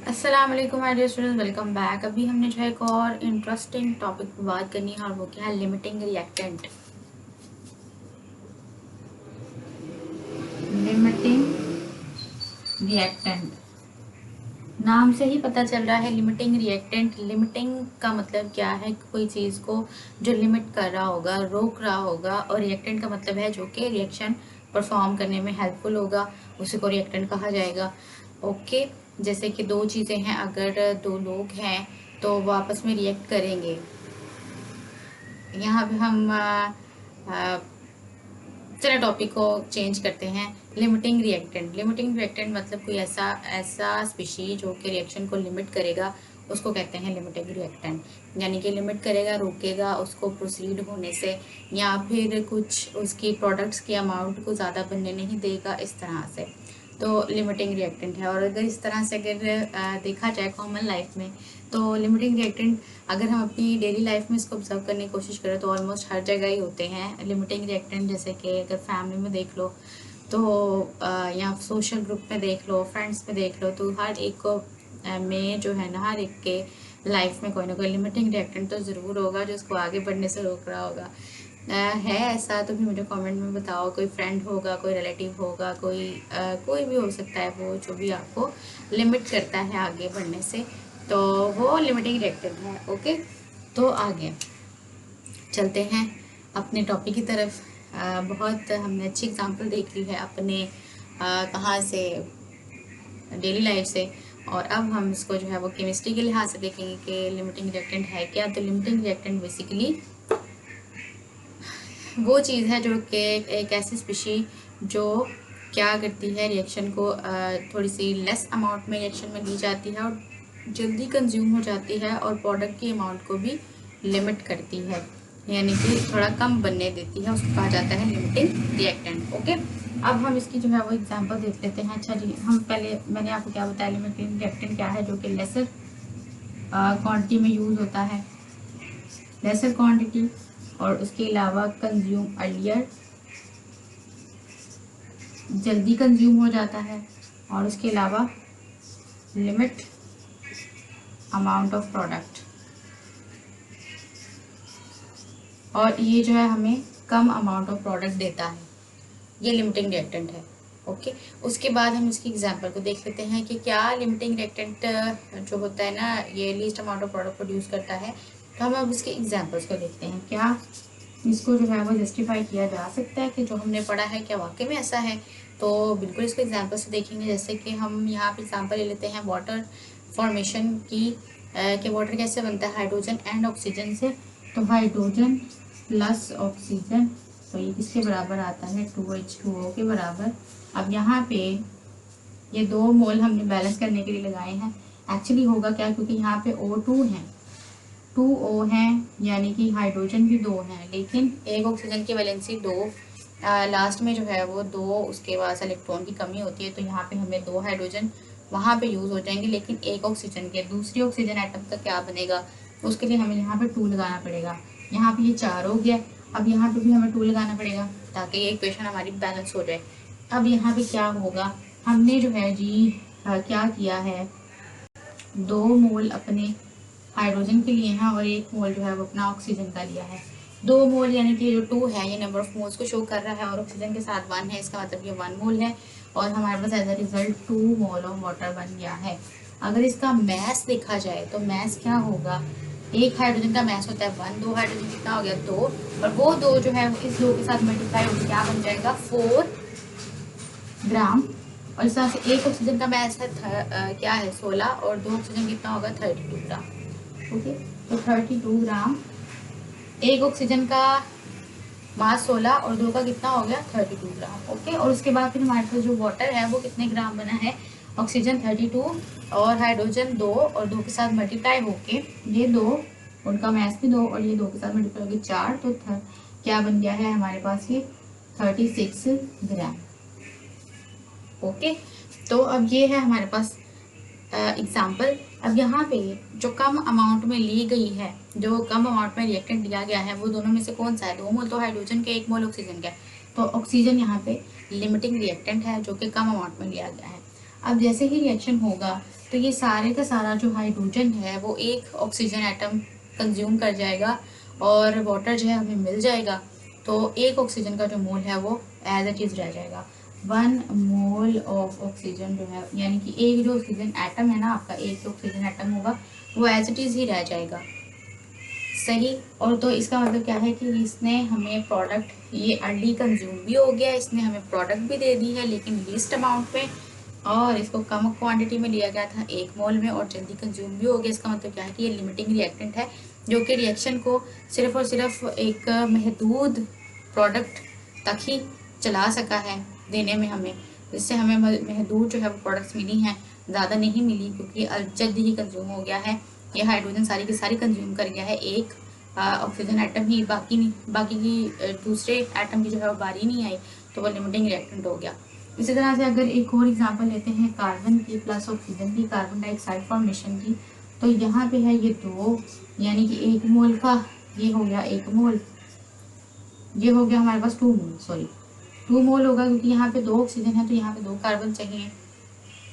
अस्सलाम वालेकुम my dear students, welcome back. अभी हमने जो है एक और इंटरेस्टिंग टॉपिक पर बात करनी है और वो क्या है, लिमिटिंग रिएक्टेंट। लिमिटिंग रिएक्टेंट नाम से ही पता चल रहा है, लिमिटिंग रिएक्टेंट। लिमिटिंग का मतलब क्या है, कोई चीज़ को जो लिमिट कर रहा होगा, रोक रहा होगा। और रिएक्टेंट का मतलब है जो कि रिएक्शन परफॉर्म करने में हेल्पफुल होगा, उसी को रिएक्टेंट कहा जाएगा। ओके, जैसे कि दो चीज़ें हैं, अगर दो लोग हैं तो वो आपस में रिएक्ट करेंगे। यहाँ पे हम चलो टॉपिक को चेंज करते हैं। Limiting reactant. लिमिटिंग रिएक्टेंट मतलब कोई ऐसा ऐसा स्पीशी जो कि रिएक्शन को लिमिट करेगा, उसको कहते हैं लिमिटिंग रिएक्टेंट। यानी कि लिमिट करेगा, रोकेगा उसको प्रोसीड होने से, या फिर कुछ उसकी प्रोडक्ट्स की अमाउंट को ज़्यादा बनने नहीं देगा, इस तरह से। तो लिमिटिंग रिएक्टेंट है। और अगर इस तरह से अगर देखा जाए कॉमन लाइफ में, तो लिमिटिंग रिएक्टेंट अगर हम अपनी डेली लाइफ में इसको ऑब्जर्व करने की कोशिश करें तो ऑलमोस्ट हर जगह ही होते हैं लिमिटिंग रिएक्टेंट। जैसे कि अगर फैमिली में देख लो तो या सोशल ग्रुप में देख लो, फ्रेंड्स में देख लो, तो हर एक को में जो है ना, हर एक के लाइफ में कोई ना कोई लिमिटिंग रिएक्टेंट तो ज़रूर होगा जो उसको आगे बढ़ने से रोक रहा होगा। है ऐसा तो भी मुझे कमेंट में बताओ। कोई फ्रेंड होगा, कोई रिलेटिव होगा, कोई भी हो सकता है, वो जो भी आपको लिमिट करता है आगे बढ़ने से, तो वो लिमिटिंग रिएक्टेंट है। ओके, तो आगे चलते हैं अपने टॉपिक की तरफ। बहुत हमने अच्छी एग्जांपल देख ली है अपने कहाँ से, डेली लाइफ से। और अब हम इसको जो है वो केमिस्ट्री के लिहाज से देखेंगे कि लिमिटिंग रिएक्टेंट है क्या। तो लिमिटिंग रिएक्टेंट बेसिकली वो चीज़ है जो कि एक ऐसी स्पीशी जो क्या करती है, रिएक्शन को थोड़ी सी लेस अमाउंट में रिएक्शन में ली जाती है और जल्दी कंज्यूम हो जाती है, और प्रोडक्ट की अमाउंट को भी लिमिट करती है, यानी कि थोड़ा कम बनने देती है, उसको कहा जाता है लिमिटिंग रिएक्टेंट। ओके, अब हम इसकी जो है वो एग्जांपल देख लेते हैं। अच्छा जी, हम पहले मैंने आपको क्या बताया, लिमिटिंग रिएक्टेंट क्या है, जो कि लेसर क्वांटिटी में यूज़ होता है, लेसर क्वांटिटी, और उसके अलावा कंज्यूम अर्लियर, जल्दी कंज्यूम हो जाता है, और उसके अलावा लिमिट अमाउंट ऑफ प्रोडक्ट, और ये जो है हमें कम अमाउंट ऑफ प्रोडक्ट देता है। ये लिमिटिंग रिएक्टेंट है। ओके, उसके बाद हम इसकी एग्जांपल को देख लेते हैं कि क्या लिमिटिंग रिएक्टेंट जो होता है ना, ये least amount of product produce करता है। तो हम अब इसके एग्जांपल्स को देखते हैं, क्या इसको जो है वो जस्टिफाई किया जा सकता है कि जो हमने पढ़ा है क्या वाकई में ऐसा है। तो बिल्कुल इसको एग्जांपल से देखेंगे। जैसे कि हम यहाँ पे एग्जांपल ले लेते हैं वाटर फॉर्मेशन की, कि वाटर कैसे बनता है, हाइड्रोजन एंड ऑक्सीजन से। तो हाइड्रोजन प्लस ऑक्सीजन, तो ये किसके बराबर आता है, 2H2O के बराबर। अब यहाँ पे ये 2 मोल हमने बैलेंस करने के लिए लगाए हैं। एक्चुअली होगा क्या, क्योंकि यहाँ पे O2 है, 2O हैं, यानी कि हाइड्रोजन भी 2 हैं, लेकिन एक ऑक्सीजन की वैलेंसी 2, लास्ट में जो है वो 2 उसके पास इलेक्ट्रॉन की कमी होती है। तो यहाँ पे हमें 2 हाइड्रोजन वहाँ पे यूज़ हो जाएंगे, लेकिन एक ऑक्सीजन के, दूसरी ऑक्सीजन एटम का क्या बनेगा, तो उसके लिए हमें यहाँ पे 2 लगाना पड़ेगा। यहाँ पे ये 4 हो गया, अब यहाँ पे भी हमें 2 लगाना पड़ेगा ताकि ये इक्वेशन हमारी बैलेंस हो जाए। अब यहाँ पे क्या होगा, हमने जो है जी क्या किया है, 2 मोल अपने हाइड्रोजन के लिए हैं और 1 मोल जो है वो अपना ऑक्सीजन का लिया है। 2 मोल यानी कि जो 2 है ये नंबर ऑफ मोल्स को शो कर रहा है, और ऑक्सीजन के साथ 1 है, इसका मतलब ये 1 मोल है, और हमारे पास as a result 2 mole of water बन गया है। अगर इसका मैस देखा जाए तो मैस क्या होगा, एक हाइड्रोजन का मैस होता है 1, 2 हाइड्रोजन कितना हो गया 2, और वो 2 जो है इस 2 के साथ मल्टीप्लाई होकर क्या बन जाएगा 4 ग्राम। और इस तरह से एक ऑक्सीजन का मैस है क्या है 16, और 2 ऑक्सीजन कितना होगा 32 ग्राम। ओके, तो 32 ग्राम, एक ऑक्सीजन का मास 16 और 2 का कितना हो गया 32 ग्राम। ओके, और उसके बाद फिर हमारे पास जो वाटर है वो कितने ग्राम बना है, ऑक्सीजन 32 और हाइड्रोजन 2, और 2 के साथ मल्टीप्लाई होके ये 2, उनका मैस भी 2 और ये 2 के साथ मल्टीप्लाई होकर 4, तो क्या बन गया है हमारे पास ये 36 ग्राम। ओके, तो अब ये है हमारे पास एग्जाम्पल। अब यहाँ पे जो कम अमाउंट में ली गई है, जो कम अमाउंट में रिएक्टेंट दिया गया है, वो दोनों में से कौन सा है, 2 मोल तो हाइड्रोजन के, 1 मोल ऑक्सीजन का। तो ऑक्सीजन यहाँ पे लिमिटिंग रिएक्टेंट है जो कि कम अमाउंट में लिया गया है। अब जैसे ही रिएक्शन होगा तो ये सारे का सारा जो हाइड्रोजन है वो एक ऑक्सीजन एटम कंज्यूम कर जाएगा और वाटर जो है हमें मिल जाएगा। तो एक ऑक्सीजन का जो मोल है वो एज इट इज़ रह जाएगा। 1 मोल ऑफ ऑक्सीजन जो है, यानी कि एक जो ऑक्सीजन एटम है ना आपका, एक जो ऑक्सीजन एटम होगा वो एज इट इज़ ही रह जाएगा। सही। और तो इसका मतलब क्या है कि इसने हमें प्रोडक्ट, ये अर्ली कंज्यूम भी हो गया, इसने हमें प्रोडक्ट भी दे दी है लेकिन लीस्ट अमाउंट में, और इसको कम क्वांटिटी में लिया गया था 1 मोल में और जल्दी कंज्यूम भी हो गया। इसका मतलब क्या है कि ये लिमिटिंग रिएक्टेंट है जो कि रिएक्शन को सिर्फ और सिर्फ एक महदूद प्रोडक्ट तक ही चला सका है देने में हमें, जिससे हमें महदूद जो है वो प्रोडक्ट्स मिली हैं, ज़्यादा नहीं मिली क्योंकि जल्दी ही कंज्यूम हो गया है। ये हाइड्रोजन सारी की सारी कंज्यूम कर गया है, एक ऑक्सीजन एटम ही बाकी नहीं, बाकी की दूसरे एटम की जो है वो बारी नहीं आई, तो वो लिमिटिंग रिएक्टेंट हो गया। इसी तरह से अगर एक और एग्जांपल लेते हैं कार्बन की प्लस ऑक्सीजन की, कार्बन डाइऑक्साइड फॉर्मेशन की, तो यहाँ पे है ये 2, यानी कि 1 मोल का ये हो गया 1 मोल, ये हो गया हमारे पास 2 मोल, सॉरी 2 मोल होगा क्योंकि यहाँ पे 2 ऑक्सीजन है तो यहाँ पे 2 कार्बन चाहिए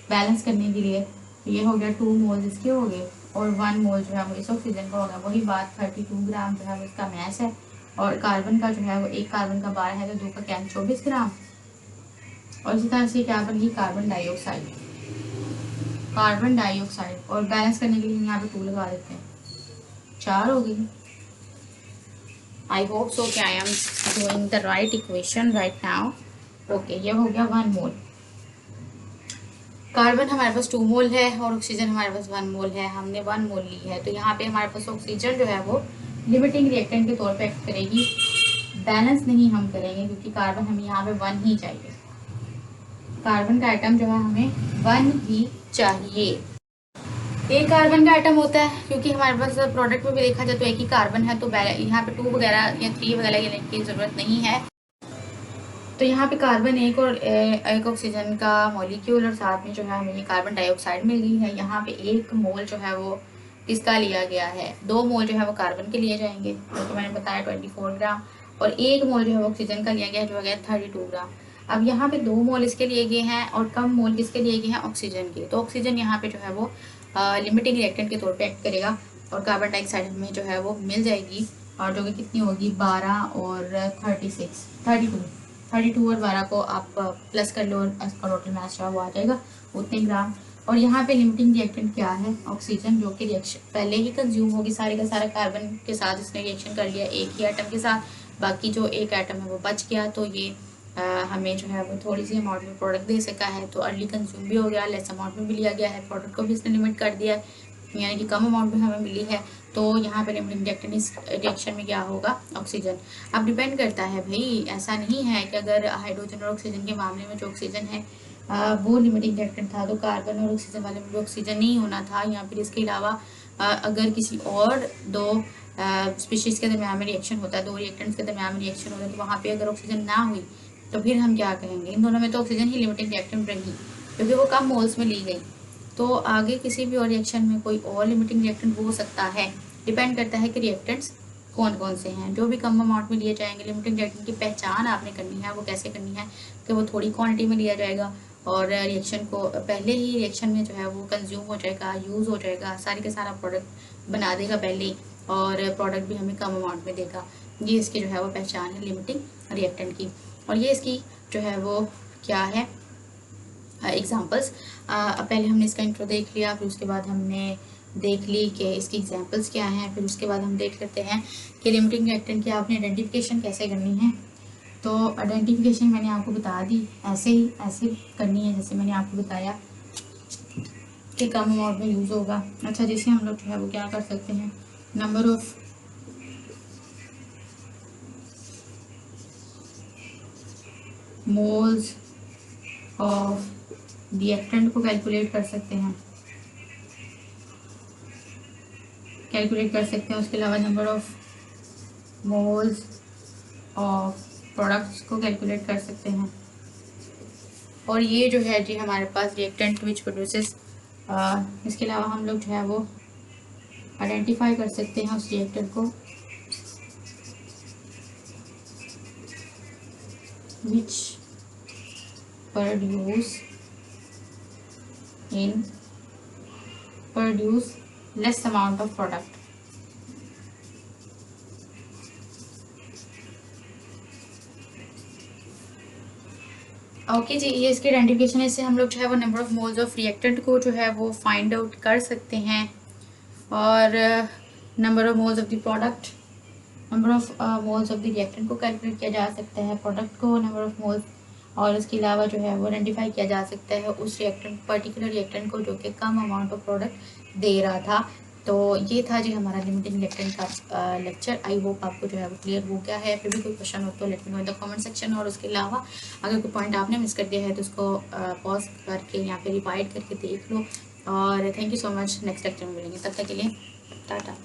बैलेंस करने के लिए। तो ये हो गया 2 मोल इसके हो गए और 1 मोल जो है वो इस ऑक्सीजन का होगा। वही बात 32 ग्राम जो है वो इसका मैस है और कार्बन का जो है वो एक कार्बन का 12 है तो 2 का कैन 24 ग्राम। और इसी तरह से क्या बन गई कार्बन डाइऑक्साइड, कार्बन डाइऑक्साइड, और बैलेंस करने के लिए यहाँ पे 2 लगा देते हैं, 4 हो गई। आई होप सो कि I am doing the right equation right now. Okay, ये हो गया 1 मोल। कार्बन हमारे पास 2 मोल है और ऑक्सीजन हमारे पास 1 मोल है, हमने 1 मोल ली है, तो यहाँ पे हमारे पास ऑक्सीजन जो है वो लिमिटिंग रिएक्टेंट के तौर पे एक्ट करेगी। बैलेंस नहीं हम करेंगे क्योंकि कार्बन हमें यहाँ पे 1 ही चाहिए, कार्बन का आइटम जो है हमें 1 ही चाहिए। एक कार्बन का आइटम होता है क्योंकि हमारे पास प्रोडक्ट में भी देखा जाए तो एक ही कार्बन है, तो यहाँ पे 2 वगैरह या 3 वगैरह लेने की ज़रूरत नहीं है। तो यहाँ पे कार्बन एक और एक ऑक्सीजन का मॉलिक्यूल और साथ में जो है हमें ये कार्बन डाइऑक्साइड मिल गई है। यहाँ पे 1 मोल जो है वो किसका लिया गया है, 2 मोल जो है वो कार्बन के लिए जाएंगे जो तो मैंने बताया 24 ग्राम, और 1 मोल जो है वो ऑक्सीजन का लिया गया जो हो गया 32 ग्राम। अब यहाँ पे 2 मोल इसके लिए गए हैं और कम मोल किसके लिए गए हैं, ऑक्सीजन के। तो ऑक्सीजन यहाँ पे जो है वो लिमिटिंग रिएक्टेंट के तौर पे एक्ट करेगा और कार्बन डाइऑक्साइड हमें जो है वो मिल जाएगी, और जो कि कितनी होगी 12 और 32 और 12 को आप प्लस कर लो और इसका टोटल मास जो है वो आ जाएगा उतने ग्राम। और यहाँ पे लिमिटिंग रिएक्टेंट क्या है, ऑक्सीजन, जो कि रिएक्शन पहले ही कंज्यूम होगी सारे का सारा कार्बन के साथ, इसने रिएक्शन कर लिया एक ही एटम के साथ, बाकी जो एक एटम है वो बच गया, तो ये हमें जो है वो थोड़ी सी अमाउंट में प्रोडक्ट दे सका है। तो अर्ली कंज्यूम भी हो गया, लेस अमाउंट में भी लिया गया है, प्रोडक्ट को भी इसने लिमिट कर दिया है, यानी कि कम अमाउंट में हमें मिली है। तो यहाँ पे लिमिटिंग रिएक्टेंट इस रिएक्शन में क्या होगा, ऑक्सीजन। अब डिपेंड करता है भाई, ऐसा नहीं है कि अगर हाइड्रोजन और ऑक्सीजन के मामले में जो ऑक्सीजन है वो लिमिटिंग रिएक्टेंट था तो कार्बन और ऑक्सीजन वाले में भी ऑक्सीजन नहीं होना था, या फिर इसके अलावा अगर किसी और 2 स्पीशीज़ के दरमियान में रिएक्शन होता है, 2 रिएक्टेंट्स के दरमियान में रिएक्शन होता है, तो वहाँ पे अगर ऑक्सीजन ना हुई तो फिर हम क्या कहेंगे, इन दोनों में तो ऑक्सीजन ही लिमिटिंग रिएक्टेंट रही क्योंकि वो कम मोल्स में ली गई। तो आगे किसी भी और रिएक्शन में कोई और लिमिटिंग रिएक्टेंट हो सकता है, डिपेंड करता है कि रिएक्टेंट्स कौन कौन से हैं जो भी कम अमाउंट में लिए जाएंगे। लिमिटिंग रिएक्टेंट की पहचान आपने करनी है, वो कैसे करनी है कि वो थोड़ी क्वांटिटी में लिया जाएगा और रिएक्शन को पहले ही रिएक्शन में जो है वो कंज्यूम हो जाएगा, यूज़ हो जाएगा, सारे का सारा प्रोडक्ट बना देगा पहले ही, और प्रोडक्ट भी हमें कम अमाउंट में देगा। ये इसकी जो है वो पहचान है लिमिटिंग रिएक्टेंट की। और ये इसकी जो है वो क्या है, एग्जांपल्स। पहले हमने इसका इंट्रो देख लिया, फिर उसके बाद हमने देख ली कि इसकी एग्जांपल्स क्या हैं, फिर उसके बाद हम देख लेते हैं कि लिमिटिंग रिएक्टेंट की आपने आइडेंटिफिकेशन कैसे करनी है। तो आइडेंटिफिकेशन मैंने आपको बता दी, ऐसे करनी है जैसे मैंने आपको बताया कि कम अमाउंट में यूज़ होगा। अच्छा, जैसे हम लोग जो है वो क्या कर सकते हैं, number of moles of reactant को कैलकुलेट कर सकते हैं, उसके अलावा number of moles of products को कैलकुलेट कर सकते हैं। और ये जो है जी हमारे पास रिएक्टेंट विच प्रोड्यूसेस, इसके अलावा हम लोग जो है वो आइडेंटिफाई कर सकते हैं उस रिएक्टर को which produce in produce less amount of product. Okay जी, ये इसकी आइडेंटिफिकेशन है। इससे हम लोग जो है वो number of moles of reactant को जो है वो फाइंड आउट कर सकते हैं, और number of moles of the product, number of moles of the reactant को कैलकुलेट किया जा सकता है, प्रोडक्ट को नंबर ऑफ मोल्स, और इसके अलावा जो है वो आइडेंटिफाई किया जा सकता है उस रिएक्टेंट, पर्टिकुलर रिएक्टेंट को जो कि कम अमाउंट ऑफ प्रोडक्ट दे रहा था। तो ये था जी हमारा लिमिटिंग रिएक्टेंट का लेक्चर। आई होप आपको जो है वो क्लियर हो गया है। फिर भी कोई क्वेश्चन हो तो let me know in the comment section, और उसके अलावा अगर कोई पॉइंट आपने मिस कर दिया है तो उसको पॉज करके या फिर रिवाइड करके देख लो। और thank you so much, next lecture में मिलेंगे, तब तक के लिए टाटा।